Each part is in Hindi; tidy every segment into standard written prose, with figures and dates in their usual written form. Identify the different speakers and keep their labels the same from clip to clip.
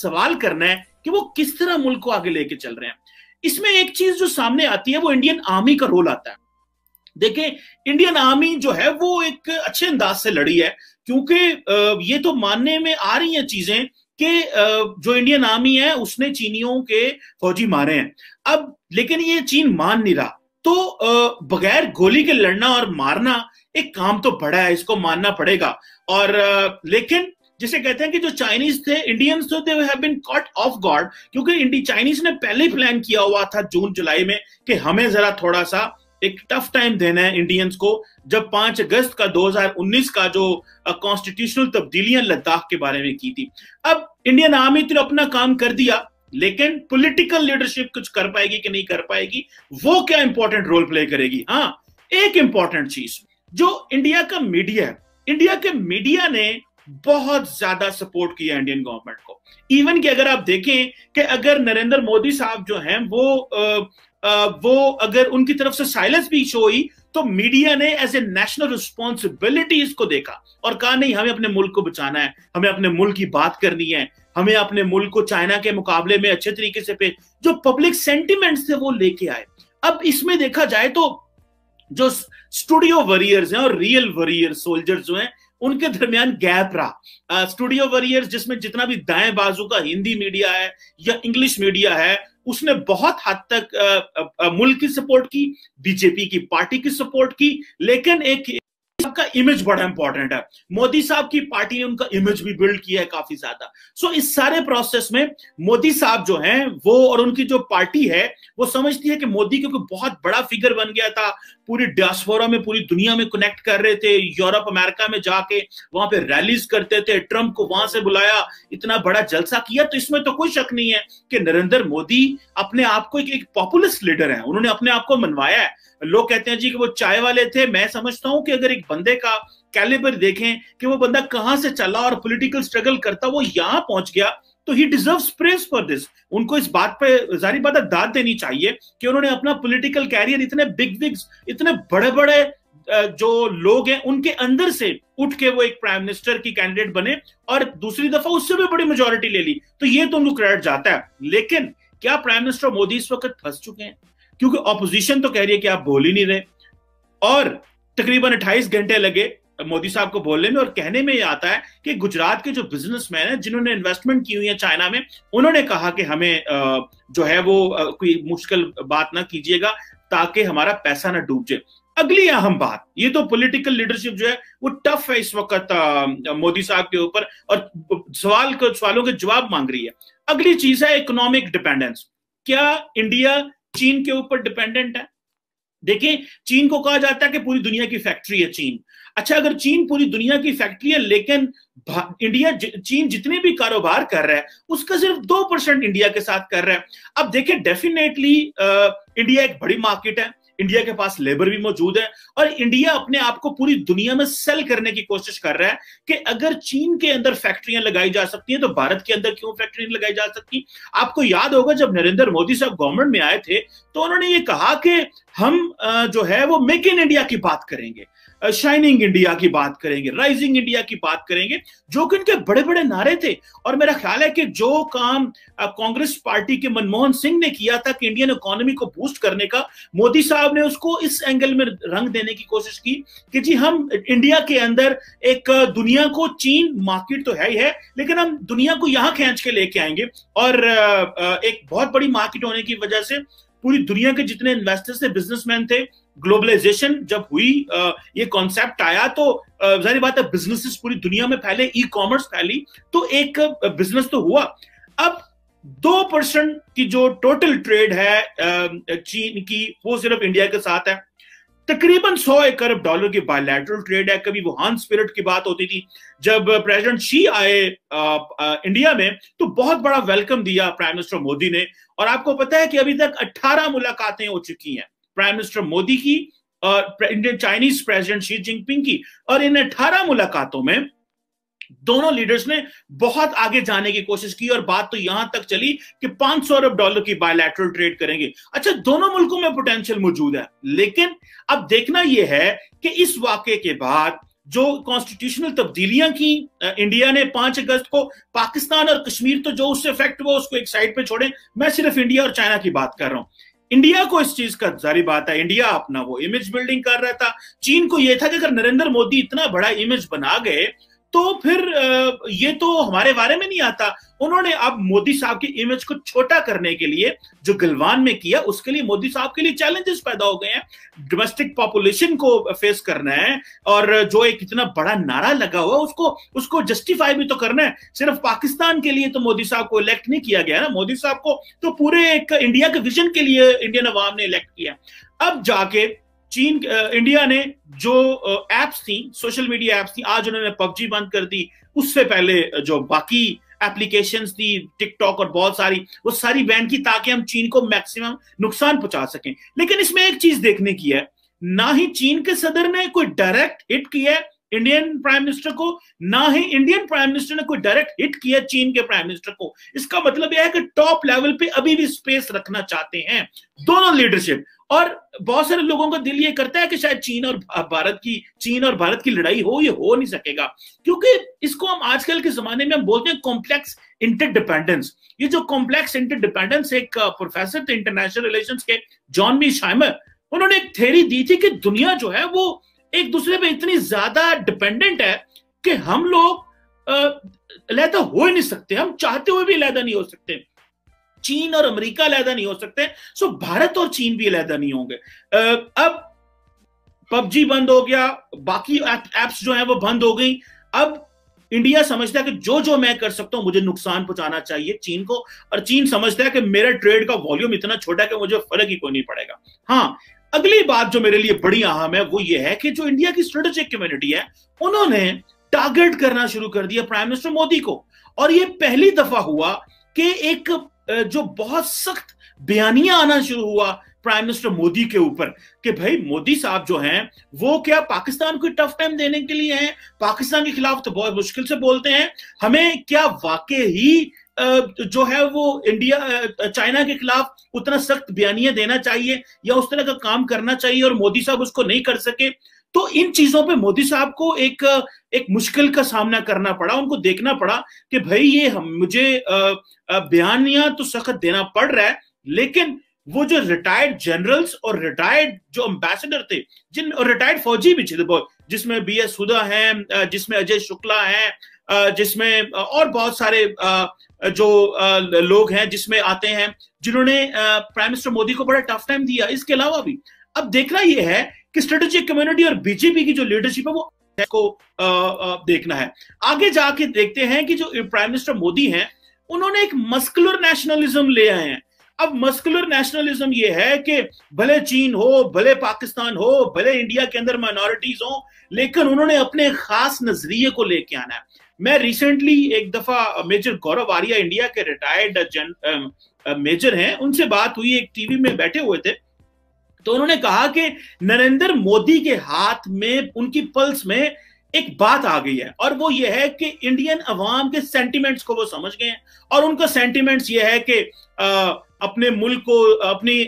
Speaker 1: सवाल करना है कि वो किस तरह मुल्क को आगे लेके चल रहे हैं। इसमें एक चीज जो सामने आती है वो इंडियन आर्मी का रोल आता है। देखिए, इंडियन आर्मी जो है वो एक अच्छे अंदाज से लड़ी है, क्योंकि ये तो मानने में आ रही हैं चीजें कि जो इंडियन आर्मी है उसने चीनियों के फौजी मारे हैं। अब लेकिन ये चीन मान नहीं रहा, तो बगैर गोली के लड़ना और मारना एक काम तो बड़ा है, इसको मानना पड़ेगा। और लेकिन जिसे कहते हैं कि जो चाइनीज थे, इंडियंस तो they have been caught off guard, क्योंकि चाइनीज ने पहले ही प्लान किया हुआ था जून जुलाई में कि हमें जरा थोड़ा सा एक टफ टाइम देना है इंडियंस को, जब 5 अगस्त का 2019 का जो कॉन्स्टिट्यूशनल तब्दीलियां लद्दाख के बारे में की थी। अब इंडियन आर्मी तो अपना काम कर दिया, लेकिन पॉलिटिकल लीडरशिप कुछ कर पाएगी कि नहीं कर पाएगी, वो क्या इंपॉर्टेंट रोल प्ले करेगी। हाँ, एक इंपॉर्टेंट चीज जो इंडिया का मीडिया है, इंडिया के मीडिया ने बहुत ज्यादा सपोर्ट किया इंडियन गवर्नमेंट को। इवन कि अगर आप देखें कि अगर नरेंद्र मोदी साहब जो हैं वो अगर उनकी तरफ से साइलेंस भी शो हुई, तो मीडिया ने एज ए नेशनल रिस्पॉन्सिबिलिटी इसको देखा और कहा नहीं, हमें अपने मुल्क को बचाना है, हमें अपने मुल्क की बात करनी है, हमें अपने मुल्क को चाइना के मुकाबले में अच्छे तरीके से पे जो पब्लिक सेंटिमेंट्स थे वो लेके आए। अब इसमें देखा जाए तो जो स्टूडियो वॉरियर्स हैं और रियल वॉरियर सोल्जर्स जो हैं, उनके दरमियान गैप रहा। स्टूडियो वॉरियर्स जिसमें जितना भी दाएं बाजू का हिंदी मीडिया है या इंग्लिश मीडिया है, उसने बहुत हद तक मुल्क की सपोर्ट की, बीजेपी की पार्टी की सपोर्ट की, लेकिन एक का इमेज बड़ा इंपॉर्टेंट है। मोदी साहब की पार्टी ने उनका इमेज भी बिल्ड किया है काफी ज्यादा। सो इस सारे प्रोसेस में मोदी साहब जो हैं वो और उनकी जो पार्टी है वो समझती है कि मोदी क्योंकि बहुत बड़ा फिगर बन गया था, पूरी डियास्पोरा में, पूरी दुनिया में कनेक्ट कर रहे थे, यूरोप अमेरिका में जाके वहां पे रैलीज करते थे, ट्रंप को वहां से बुलाया, इतना बड़ा जलसा किया, तो इसमें तो कोई शक नहीं है कि नरेंद्र मोदी अपने आप को एक पॉपुलिस्ट लीडर है, उन्होंने अपने आप को मनवाया है। लोग कहते हैं जी कि वो चाय वाले थे, मैं समझता हूं कि अगर एक बंदे का कैलिबर देखें कि वो बंदा कहां से चला और पॉलिटिकल स्ट्रगल करता वो यहां पहुंच गया, तो ही डिजर्व्स प्रेज फॉर दिस। उनको इस बात पे जारी बात दाद देनी चाहिए कि उन्होंने अपना पॉलिटिकल कैरियर इतने बिग विग्स, इतने बड़े बड़े जो लोग हैं उनके अंदर से उठ के वो एक प्राइम मिनिस्टर की कैंडिडेट बने और दूसरी दफा उससे भी बड़ी मेजोरिटी ले ली, तो ये तो उनको क्रेडिट जाता है। लेकिन क्या प्राइम मिनिस्टर मोदी इस वक्त फंस चुके हैं? क्योंकि ऑपोजिशन तो कह रही है कि आप बोल ही नहीं रहे, और तकरीबन 28 घंटे लगे मोदी साहब को बोलने में, और कहने में ये आता है कि गुजरात के जो बिजनेसमैन हैं जिन्होंने इन्वेस्टमेंट की हुई है चाइना में, उन्होंने कहा कि हमें जो है वो कोई मुश्किल बात ना कीजिएगा ताकि हमारा पैसा ना डूब जाए। अगली अहम बात, ये तो पॉलिटिकल लीडरशिप जो है वो टफ है इस वक्त मोदी साहब के ऊपर और सवालों के जवाब मांग रही है। अगली चीज है इकोनॉमिक डिपेंडेंस। क्या इंडिया चीन के ऊपर डिपेंडेंट है? देखिए, चीन को कहा जाता है कि पूरी दुनिया की फैक्ट्री है चीन। अच्छा, अगर चीन पूरी दुनिया की फैक्ट्री है, लेकिन चीन जितने भी कारोबार कर रहा है उसका सिर्फ 2% इंडिया के साथ कर रहा है। अब देखिए, डेफिनेटली इंडिया एक बड़ी मार्केट है, इंडिया के पास लेबर भी मौजूद है, और इंडिया अपने आप को पूरी दुनिया में सेल करने की कोशिश कर रहा है कि अगर चीन के अंदर फैक्ट्रियां लगाई जा सकती हैं तो भारत के अंदर क्यों फैक्ट्री लगाई जा सकती? आपको याद होगा जब नरेंद्र मोदी साहब गवर्नमेंट में आए थे तो उन्होंने ये कहा कि हम जो है वो मेक इन इंडिया की बात करेंगे, शाइनिंग इंडिया की बात करेंगे, राइजिंग इंडिया की बात करेंगे, जो कि उनके बड़े बड़े नारे थे। और मेरा ख्याल है कि जो काम कांग्रेस पार्टी के मनमोहन सिंह ने किया था कि इंडियन इकोनॉमी को बूस्ट करने का, मोदी साहब ने उसको इस एंगल में रंग देने की कोशिश की कि जी हम इंडिया के अंदर एक दुनिया को, चीन मार्केट तो है ही है, लेकिन हम दुनिया को यहां खींच के लेके आएंगे, और एक बहुत बड़ी मार्केट होने की वजह से पूरी दुनिया के जितने इन्वेस्टर्स थे, बिजनेसमैन थे, ग्लोबलाइजेशन जब हुई, ये कॉन्सेप्ट आया तो जाहिर बात है बिजनेसेस पूरी दुनिया में फैले, ई कॉमर्स फैली, तो एक बिजनेस तो हुआ। अब 2% की जो टोटल ट्रेड है चीन की, वो सिर्फ इंडिया के साथ है। तकरीबन $100 अरब की बायलैटरल ट्रेड है। कभी वुहान स्पिरिट की बात होती थी, जब प्रेसिडेंट शी आए इंडिया में तो बहुत बड़ा वेलकम दिया प्राइम मिनिस्टर मोदी ने, और आपको पता है कि अभी तक 18 मुलाकातें हो चुकी हैं प्राइम मिनिस्टर मोदी की और Indian Chinese president Xi Jinping की, और इन 18 मुलाकातों में दोनों लीडर्स ने बहुत आगे जाने की कोशिश की, और बात तो यहां तक चली कि $500 अरब की बायलैटरल ट्रेड करेंगे। अच्छा, दोनों मुल्कों में पोटेंशियल मौजूद है, लेकिन अब देखना यह है कि इस वाकये के बाद जो कॉन्स्टिट्यूशनल तब्दीलियां की इंडिया ने 5 अगस्त को, पाकिस्तान और कश्मीर तो जो उससे इफेक्ट हुआ उसको एक साइड पे छोड़ें, मैं सिर्फ इंडिया और चाइना की बात कर रहा हूं। इंडिया को इस चीज का जारी बात है, इंडिया अपना वो इमेज बिल्डिंग कर रहा था। चीन को यह था कि अगर नरेंद्र मोदी इतना बड़ा इमेज बना गए तो फिर ये तो हमारे बारे में नहीं आता। उन्होंने अब मोदी साहब की इमेज को छोटा करने के लिए जो गलवान में किया, उसके लिए मोदी साहब के लिए चैलेंजेस पैदा हो गए हैं। डोमेस्टिक पॉपुलेशन को फेस करना है, और जो एक इतना बड़ा नारा लगा हुआ उसको जस्टिफाई भी तो करना है। सिर्फ पाकिस्तान के लिए तो मोदी साहब को इलेक्ट नहीं किया गया ना, मोदी साहब को तो पूरे एक इंडिया के विजन के लिए इंडियन अवाम ने इलेक्ट किया। अब जाके इंडिया ने जो एप्स थी, सोशल मीडिया एप्स थी, आज उन्होंने पबजी बंद कर दी, उससे पहले जो बाकी एप्लीकेशंस थी टिकटॉक और बहुत सारी, वो सारी बैन की ताकि हम चीन को मैक्सिमम नुकसान पहुंचा सकें। लेकिन इसमें एक चीज देखने की है, ना ही चीन के सदर ने कोई डायरेक्ट हिट किया है इंडियन प्राइम मिनिस्टर को, ना ही इंडियन प्राइम मिनिस्टर ने कोई डायरेक्ट हिट किया चीन के प्राइम मिनिस्टर को। इसका मतलब यह है कि टॉप लेवल पे अभी भी स्पेस रखना चाहते हैं दोनों लीडरशिप। और बहुत सारे लोगों का दिल ये करता है कि शायद चीन और भारत की लड़ाई हो, ये हो नहीं सकेगा, क्योंकि इसको हम आजकल के जमाने में हम बोलते हैं कॉम्प्लेक्स इंटरडिपेंडेंस। ये जो कॉम्प्लेक्स इंटरडिपेंडेंस, एक प्रोफेसर थे इंटरनेशनल रिलेशंस के, जॉन बी शाइमर, उन्होंने एक थ्योरी दी थी कि दुनिया जो है वो एक दूसरे पे इतनी ज्यादा डिपेंडेंट है कि हम लोग अलहदा हो ही नहीं सकते, हम चाहते हुए भी अलहदा नहीं हो सकते। चीन और अमेरिका अलहदा नहीं हो सकते, सो भारत और चीन भी अलहदा नहीं होंगे। अब पबजी बंद हो गया, बाकी एप्स जो है वो बंद हो गई। अब इंडिया समझता है कि जो जो मैं कर सकता हूं, मुझे नुकसान पहुंचाना चाहिए चीन को, और चीन समझता है कि मेरा ट्रेड का वॉल्यूम इतना छोटा है कि मुझे फर्क ही कोई नहीं पड़ेगा। हाँ, अगली बात जो मेरे लिए बड़ी अहम है वो ये है कि जो इंडिया की स्ट्रेटेजिक कम्युनिटी है, उन्होंने टारगेट करना शुरू कर दिया प्राइम मिनिस्टर मोदी को। और ये पहली दफा हुआ कि एक जो बहुत सख्त बयानिया आना शुरू हुआ प्राइम मिनिस्टर मोदी के ऊपर कि भाई मोदी साहब जो हैं वो क्या पाकिस्तान को टफ टाइम देने के लिए हैं, पाकिस्तान के खिलाफ तो बहुत मुश्किल से बोलते हैं, हमें क्या वाकई ही जो है वो इंडिया चाइना के खिलाफ उतना सख्त बयानिया देना चाहिए या उस तरह का काम करना चाहिए, और मोदी साहब उसको नहीं कर सके। तो इन चीजों पे मोदी साहब को एक मुश्किल का सामना करना पड़ा। उनको देखना पड़ा कि भाई ये मुझे बयानिया तो सख्त देना पड़ रहा है, लेकिन वो जो रिटायर्ड जनरल्स और रिटायर्ड जो एम्बेसडर थे, और रिटायर्ड फौजी भी थे, जिसमें BS हुदा हैं, जिसमें अजय शुक्ला हैं, जिसमें और बहुत सारे जो लोग हैं जिसमें आते हैं, जिन्होंने प्राइम मिनिस्टर मोदी को बड़ा टफ टाइम दिया। इसके अलावा भी अब देखना यह है कि स्ट्रेटेजिक कम्युनिटी और बीजेपी की जो लीडरशिप है वो को देखना है। आगे जाके देखते हैं कि जो प्राइम मिनिस्टर मोदी हैं उन्होंने एक मस्कुलर नेशनलिज्म ले आए हैं। अब मस्कुलर नेशनलिज्म ये है कि भले चीन हो, भले पाकिस्तान हो, भले इंडिया के अंदर माइनॉरिटीज हो, लेकिन उन्होंने अपने खास नजरिए को लेके आना है। मैं रिसेंटली एक दफा मेजर गौरव आर्या, इंडिया के रिटायर्ड मेजर हैं, उनसे बात हुई, एक टीवी में बैठे हुए थे, तो उन्होंने कहा कि नरेंद्र मोदी के हाथ में, उनकी पल्स में एक बात आ गई है, और वो ये है कि इंडियन अवाम के सेंटिमेंट्स को वो समझ गए हैं, और उनका सेंटिमेंट्स ये है कि अपने मुल्क को,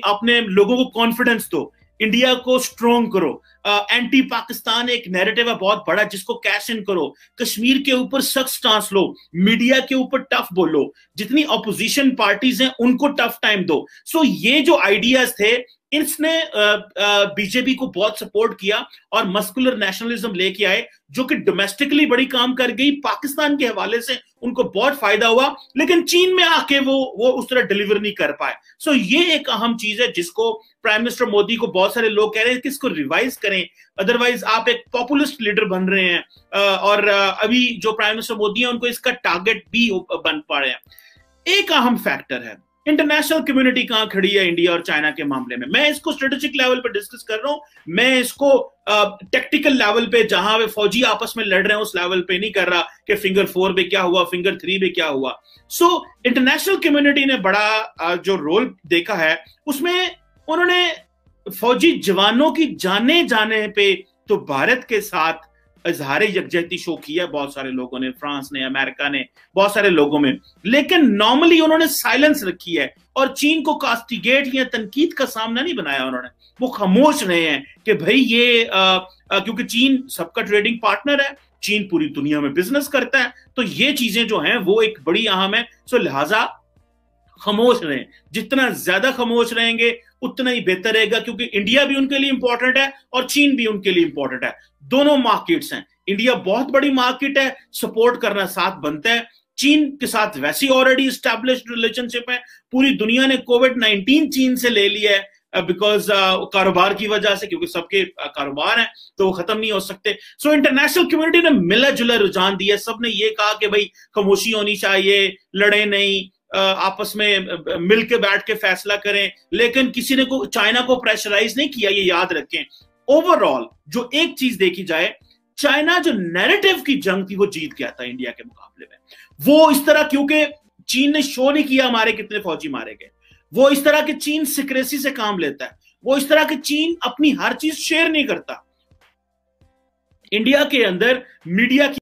Speaker 1: अपने लोगों को कॉन्फिडेंस दो, इंडिया को स्ट्रॉन्ग करो, एंटी पाकिस्तान एक नैरेटिव है बहुत बड़ा जिसको कैश इन करो, कश्मीर के ऊपर सख्त स्टांस लो, मीडिया के ऊपर टफ बोलो, जितनी ऑपोजिशन पार्टीज हैं उनको टफ टाइम दो। सो ये जो आइडियाज थे, इसने बीजेपी को बहुत सपोर्ट किया और मस्कुलर नेशनलिज्म लेके आए, जो कि डोमेस्टिकली बड़ी काम कर गई, पाकिस्तान के हवाले से उनको बहुत फायदा हुआ, लेकिन चीन में आके वो उस तरह डिलीवर नहीं कर पाए। सो ये एक अहम चीज है जिसको प्राइम मिनिस्टर मोदी को बहुत सारे लोग कह रहे हैं कि इसको रिवाइज करें, अदरवाइज आप एक पॉपुलिस्ट लीडर बन रहे हैं, और अभी जो प्राइम मिनिस्टर मोदी है उनको इसका टारगेट भी बन पा रहे हैं। एक अहम फैक्टर है इंटरनेशनल कम्युनिटी कहां खड़ी है इंडिया और चाइना के मामले में। मैं इसको स्ट्रेटेजिक लेवल पे डिस्कस कर रहा हूं, मैं इसको टेक्टिकल लेवल पे, जहां वे फौजी आपस में लड़ रहे हैं, उस लेवल पे नहीं कर रहा कि फिंगर 4 पे क्या हुआ, फिंगर 3 पे क्या हुआ। सो इंटरनेशनल कम्युनिटी ने बड़ा जो रोल देखा है, उसमें उन्होंने फौजी जवानों की जाने पे तो भारत के साथ इजहार यकजहती शो किया बहुत सारे लोगों ने, फ्रांस ने, अमेरिका ने, बहुत सारे लोगों में, लेकिन नॉर्मली उन्होंने साइलेंस रखी है और चीन को कास्टिगेट या तनकीद का सामना नहीं बनाया उन्होंने। वो खामोश रहे हैं कि भाई ये क्योंकि चीन सबका ट्रेडिंग पार्टनर है, चीन पूरी दुनिया में बिजनेस करता है, तो ये चीजें जो हैं वो एक बड़ी अहम है। सो लिहाजा खामोश रहें, जितना ज्यादा खामोश रहेंगे उतना ही बेहतर रहेगा, क्योंकि इंडिया भी उनके लिए इंपॉर्टेंट है और चीन भी उनके लिए इंपॉर्टेंट है। दोनों मार्केट्स हैं, इंडिया बहुत बड़ी मार्केट है, सपोर्ट करना साथ बनता है। चीन के साथ वैसी ऑलरेडी स्टैब्लिश्ड रिलेशनशिप है, पूरी दुनिया ने कोविड-19 चीन से ले लिया है बिकॉज कारोबार की वजह से, क्योंकि सबके कारोबार हैं तो वो खत्म नहीं हो सकते। सो इंटरनेशनल कम्युनिटी ने मिला जुला रुझान दिया, सबने ये कहा कि भाई खामोशी होनी चाहिए, लड़े नहीं, आपस में मिल के बैठ के फैसला करें, लेकिन किसी ने को चाइना को प्रेशराइज नहीं किया, ये याद रखें। ओवरऑल जो एक चीज देखी जाए, चाइना जो नैरेटिव की जंग थी वो जीत गया था इंडिया के मुकाबले में। वो इस तरह, क्योंकि चीन ने शो नहीं किया हमारे कितने फौजी मारे गए, वो इस तरह के चीन सिक्रेसी से काम लेता है, वो इस तरह के चीन अपनी हर चीज शेयर नहीं करता। इंडिया के अंदर मीडिया की